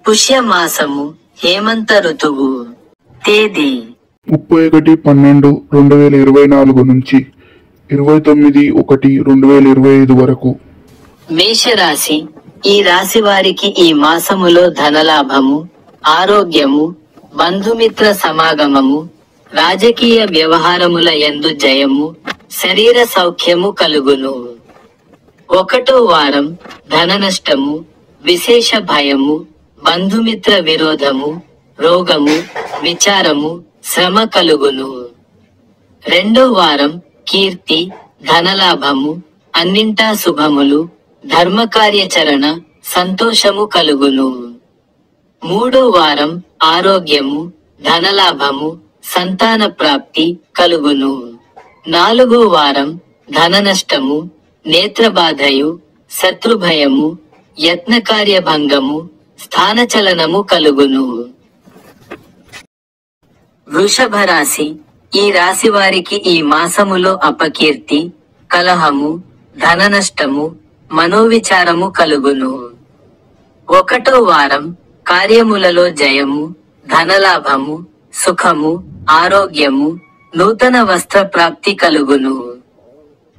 పుష్యమాసము హేమంత ఋతువు. తేదీ 31/12/2024 నుంచి 29/1/2025 వరకు. మేషరాశి. ఈ రాశి వారికి ఈ మాసములో ధనలాభము, ఆరోగ్యము, బంధుమిత్ర సమాగమము, రాజకీయ వ్యవహారముల యందు జయము, శరీర సౌఖ్యము కలుగును. 1వ వారం ధన నష్టము, విశేష భయము, బంధుమిత్ర విరోధము, రోగము, విచారము, శ్రమ కలుగును. 2వ వారం కీర్తి, ధనలాభము, అన్నింటా శుభములు, ధర్మకార్యచరణ, సంతోషము కలుగును. 3వ వారం ఆరోగ్యము, ధనలాభము, సంతాన ప్రాప్తి కలుగును. 4వ వారం ధన నష్టము, నేత్రబాధయు, శత్రుభయము, యత్నకార్యభంగము, స్థానచలనము కలుగును. వృషభ రాశి. ఈ రాశి వారికి ఈ మాసములో అపకీర్తి, కలహము, ధన నష్టము, మనోవిచారము కలుగును. 1వ వారం కార్యములలో జయము, ధనలాభము, సుఖము, ఆరోగ్యము, నూతన వస్త్ర ప్రాప్తి కలుగును.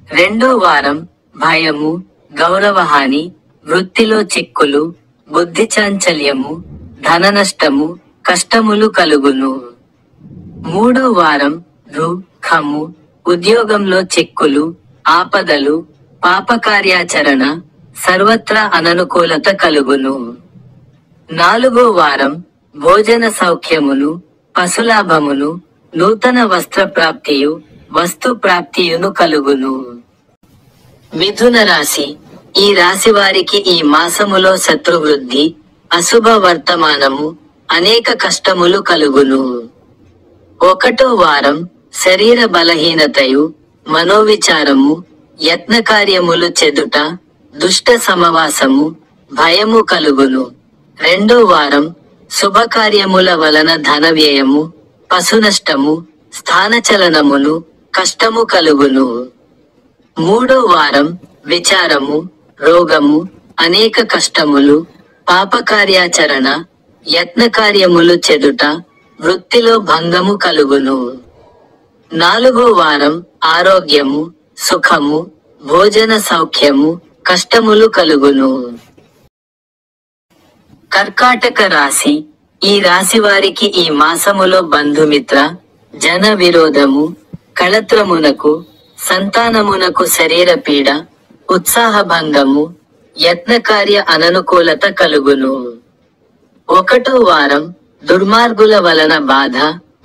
2వ వారం భయము, గౌరవహాని, వృత్తిలో చిక్కులు, బుద్ధి చాంచల్యము, ధన నష్టము, కష్టములు కలుగును. 3వ వారం దుఃఖము, ఉద్యోగంలో చిక్కులు, ఆపదలు, పాపకార్యాచరణ, సర్వత్రా అననుకూలత కలుగును. 4వ వారం భోజన సౌఖ్యమును, పశులాభమును, నూతన వస్త్ర ప్రాప్తియు, వస్తు ప్రాప్తియును కలుగును. మిథున రాశి. ఈ రాశి వారికి ఈ మాసములో శత్రువృద్ధి, అశుభ వర్తమానము, అనేక కష్టములు కలుగును. 1వ వారం శరీర బలహీనతయు, మనోవిచారము, యత్నకార్యములు చెదుట, దుష్ట సమవాసము, భయము కలుగును. 2వ వారం శుభకార్యముల వలన ధన వ్యయము, పశునష్టము, స్థానచలనమును, కష్టము కలుగును. 3వ వారం విచారము, రోగము, అనేక కష్టములు, పాపకార్యాచరణ, యత్నకార్యములు చెదుట, వృత్తిలో భంగము కలుగును. 4వ వారం ఆరోగ్యము, సుఖము, భోజన సౌఖ్యము, కష్టములు కలుగును. కర్కాటక రాశి. ఈ రాశి వారికి ఈ మాసములో బంధుమిత్ర, జన విరోధము, కళత్రమునకు, సంతానమునకు శరీర పీడ, ఉత్సాహభంగము, యత్నకార్య అననుకూలత కలుగును. 1వ వారం దుర్మార్గుల వలన బాధ,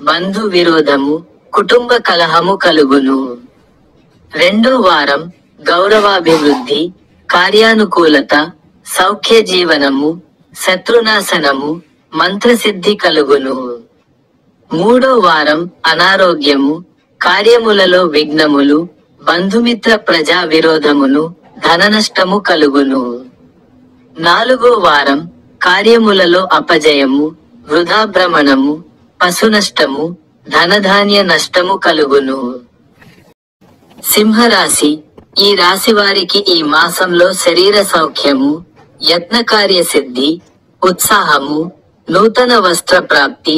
బంధు విరోధము, కుటుంబ కలహము కలుగును. 2వ వారం గౌరవాభివృద్ధి, కార్యానుకూలత, సౌఖ్య జీవనము, శత్రునాశనము, మంత్రసిద్ధి కలుగును. 3వ వారం అనారోగ్యము, కార్యములలో విఘ్నములు, బంధుమిత్ర ప్రజా విరోధమును, ధననష్టము కలుగును. 4వ వారం కార్యములలో అపజయము, వృధా భ్రమణము, పశునష్టము, ధనధాన్య నష్టము కలుగును. సింహరాశి. ఈ రాశి వారికి ఈ మాసంలో శరీర సౌఖ్యము, యత్నకార్య సిద్ధి, ఉత్సాహము, నూతన వస్త్ర ప్రాప్తి,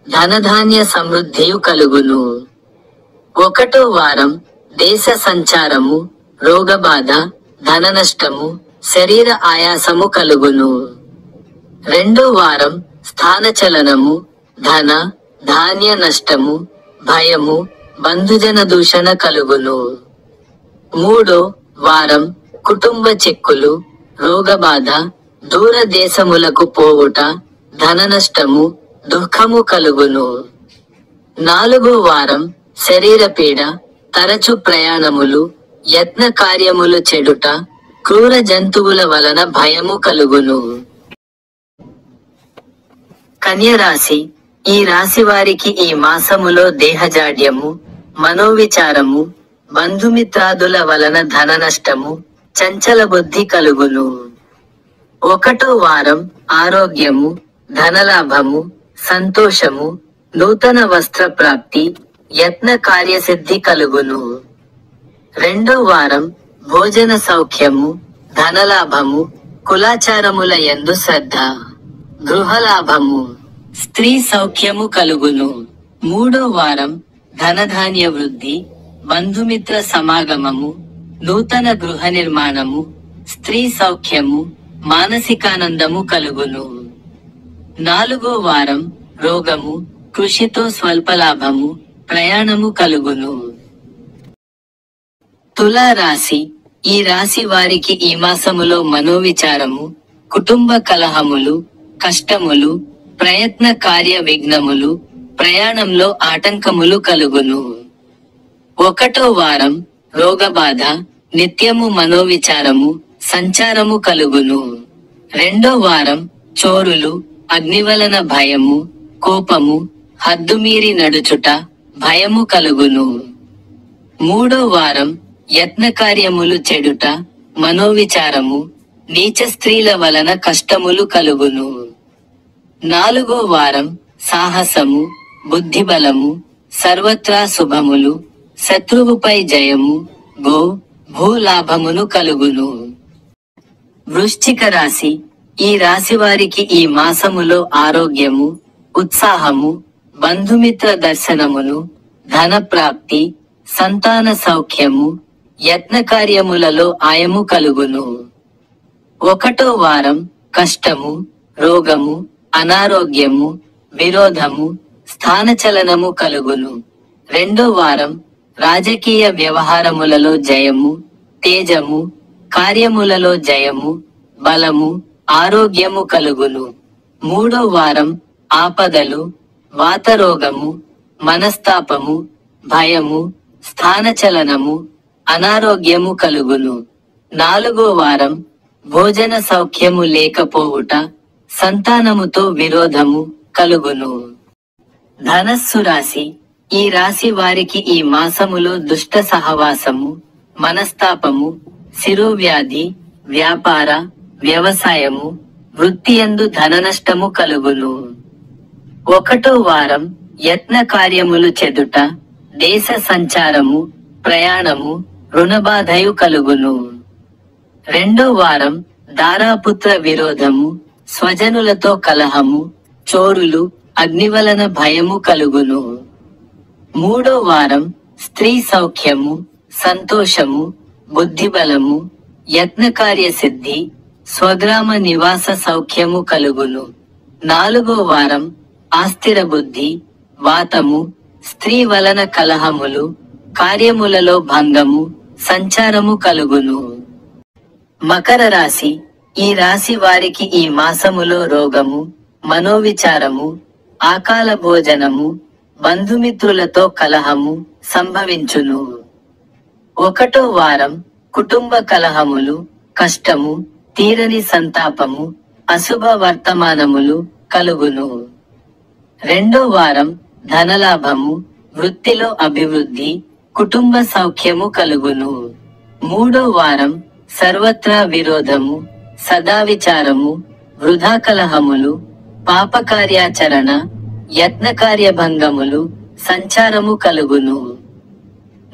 ధనధాన్య సమృద్ధియు కలుగును. 1వ వారం దేశ సంచారము, రోగబాధ, ధన నష్టము, శరీర ఆయాసము కలుగును. 2వ వారం స్థానచలనము, ధన ధాన్య నష్టము, భయము, బంధుజన దూషణ కలుగును. 3వ వారం కుటుంబ చిక్కులు, రోగబాధ, దూర దేశములకు పోవుట, ధన నష్టము, దుఃఖము కలుగును. 4వ వారం శరీర పీడ, తరచు ప్రయాణములు, యత్న కార్యములు చెడుట, క్రూర జంతువుల వలన భయము కలుగును. కన్యరాశి. ఈ రాశి వారికి ఈ మాసములో దేహజాడ్యము, మనోవిచారము, బంధుమిత్రాదుల వలన ధన నష్టము, చంచల బుద్ధి కలుగును. 1వ వారం ఆరోగ్యము, ధనలాభము, సంతోషము, నూతన వస్త్ర ప్రాప్తి, యత్న కార్యసిద్ధి కలుగును. 2వ వారం భోజన సౌఖ్యము, ధనలాభము, కులాచారముల యందు శ్రద్ధ. గృహలాభము, స్త్రీ సౌఖ్యము కలుగును. మూడో వారం ధనధాన్య వృద్ధి, బంధుమిత్ర సమాగమము, నూతన గృహ నిర్మాణము, స్త్రీ సౌఖ్యము, మానసికానందము కలుగును. నాలుగో వారం రోగము, కృషితో స్వల్పలాభము, ప్రయాణము కలుగును. తులా రాశి. ఈ రాశి వారికి ఈ మాసములో మనోవిచారము, కుటుంబ కలహములు, కష్టములు, ప్రయత్న కార్య విఘ్నములు, ప్రయాణంలో ఆటంకములు కలుగును. ఒకటో వారం రోగబాధ, నిత్యము మనోవిచారము, సంచారము కలుగును. రెండో వారం చోరులు, అగ్నివలన భయము, కోపము, హద్దుమీరి నడుచుట, భయము కలుగును. మూడో వారం యత్నకార్యములు చెడుట, మనోవిచారము, నీచ స్త్రీల వలన కష్టములు కలుగును. నాలుగో వారం సాహసము, బుద్ధిబలము, సర్వత్రా శుభములు, శత్రువుపై జయము, భూలాభమును కలుగును. వృశ్చిక రాశి. ఈ రాశి వారికి ఈ మాసములో ఆరోగ్యము, ఉత్సాహము, బంధుమిత్ర దర్శనమును, ధన ప్రాప్తి, సంతాన సౌఖ్యము, యత్నకార్యములలో ఆయము కలుగును. ఒకటో వారం కష్టము, రోగము, అనారోగ్యము, విరోధము, స్థానచలనము కలుగును. రెండో వారం రాజకీయ వ్యవహారములలో జయము, తేజము, కార్యములలో జయము, బలము, ఆరోగ్యము కలుగును. మూడో వారం ఆపదలు, వాతరోగము, మనస్తాపము, భయము, స్థానచలనము, అనారోగ్యము కలుగును. నాలుగో వారం భోజన సౌఖ్యము లేకపోవుట, సంతానముతో విరోధము కలుగును. ధనస్సు రాశి. ఈ రాశి వారికి ఈ మాసములో దుష్ట సహవాసము, మనస్తాపము, శిరోవ్యాధి, వ్యాపార, వ్యవసాయము, వృత్తియందు ధననష్టము కలుగును. ఒకటో వారం యత్న కార్యములు చెదుట, దేశ సంచారము, ప్రయాణము, రుణబాధయు కలుగును. రెండో వారం దారాపుత్ర విరోధము, స్వజనులతో కలహము, చోరులు, అగ్నివలన భయము కలుగును. మూడో వారం స్త్రీ సౌఖ్యము, సంతోషము, బుద్ధిబలము, యత్నకార్య సిద్ధి, స్వగ్రామ నివాస సౌఖ్యము కలుగును. నాలుగో వారం ఆస్థిర బుద్ధి, వాతము, స్త్రీ వలన కలహములు, కార్యములలో భంగము, సంచారము కలుగును. మకర రాశి. ఈ రాశి వారికి ఈ మాసములో రోగము, మనోవిచారము, ఆకాల భోజనము, బంధుమిత్రులతో కలహము సంభవించును. ఒకటో వారం కుటుంబ కలహములు, కష్టము, తీరని సంతాపము, అశుభ వర్తమానములు కలుగును. రెండో వారం ధనలాభము, వృత్తిలో అభివృద్ధి, కుటుంబ సౌఖ్యము కలుగును. మూడో వారం సర్వత్రా విరోధము, సదావిచారము, వృధా కలహములు, పాపకార్యాచరణ, యత్నకార్యభంగములు, సంచారము కలుగును.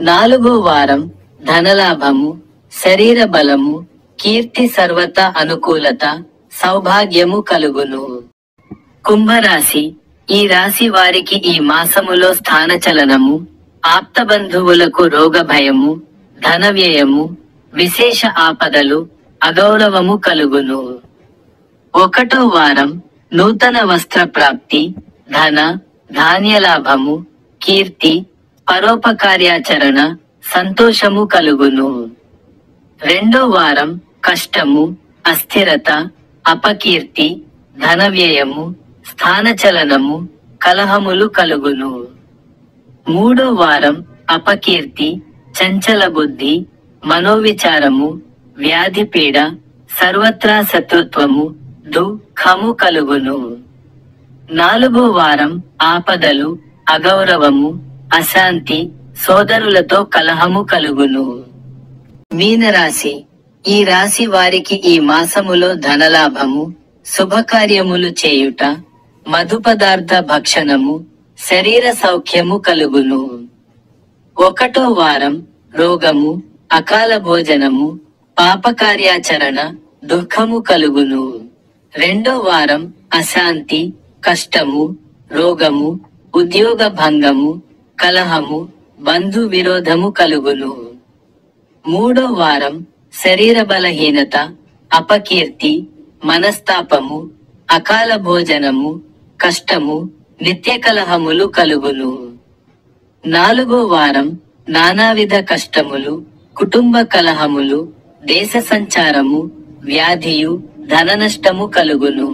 నాలుగో వారం ధనలాభము, శరీర బలము, కీర్తి, సర్వత అనుకూలత, సౌభాగ్యము కలుగును. కుంభరాశి. ఈ రాశి వారికి ఈ మాసములో స్థానచలనము, ఆప్తబంధువులకు రోగ భయము, ధన వ్యయము, విశేష ఆపదలు, అగౌరవము కలుగును. ఒకటో వారం నూతన వస్త్ర ప్రాప్తి, ధన ధాన్యలాభము, కీర్తి, పరోపకార్యాచరణ, సంతోషము కలుగును. రెండో వారం కష్టము, అస్థిరత, అపకీర్తి, ధన వ్యయము, స్థానచలనము, కలహములు కలుగును. మూడో వారం అపకీర్తి, చంచల బుద్ధి, మనోవిచారము, వ్యాధిపీడ, సర్వత్రా శత్రుత్వము, దుఃఖము కలుగును. నాలుగో వారం ఆపదలు, అగౌరవము, అశాంతి, సోదరులతో కలహము కలుగును. మీనరాశి. ఈ రాశి వారికి ఈ మాసములో ధనలాభము, శుభకార్యములు చేయుట, మధుపదార్థ భక్షణము, శరీర సౌఖ్యము కలుగును. ఒకటో వారం రోగము, అకాల భోజనము, పాపకార్యాచరణ, దుఃఖము కలుగును. రెండో వారం అశాంతి, కష్టము, రోగము, ఉద్యోగ భంగము, కలహము, బంధు విరోధము కలుగును. 3వ వారం శరీర బలహీనత, అపకీర్తి, మనస్తాపము, అకాల భోజనము, కష్టము, నిత్య కలహములు కలుగును. 4వ వారం నానావిధ కష్టములు, కుటుంబ కలహములు, దేశ సంచారము, వ్యాధియు, ధన నష్టము కలుగును.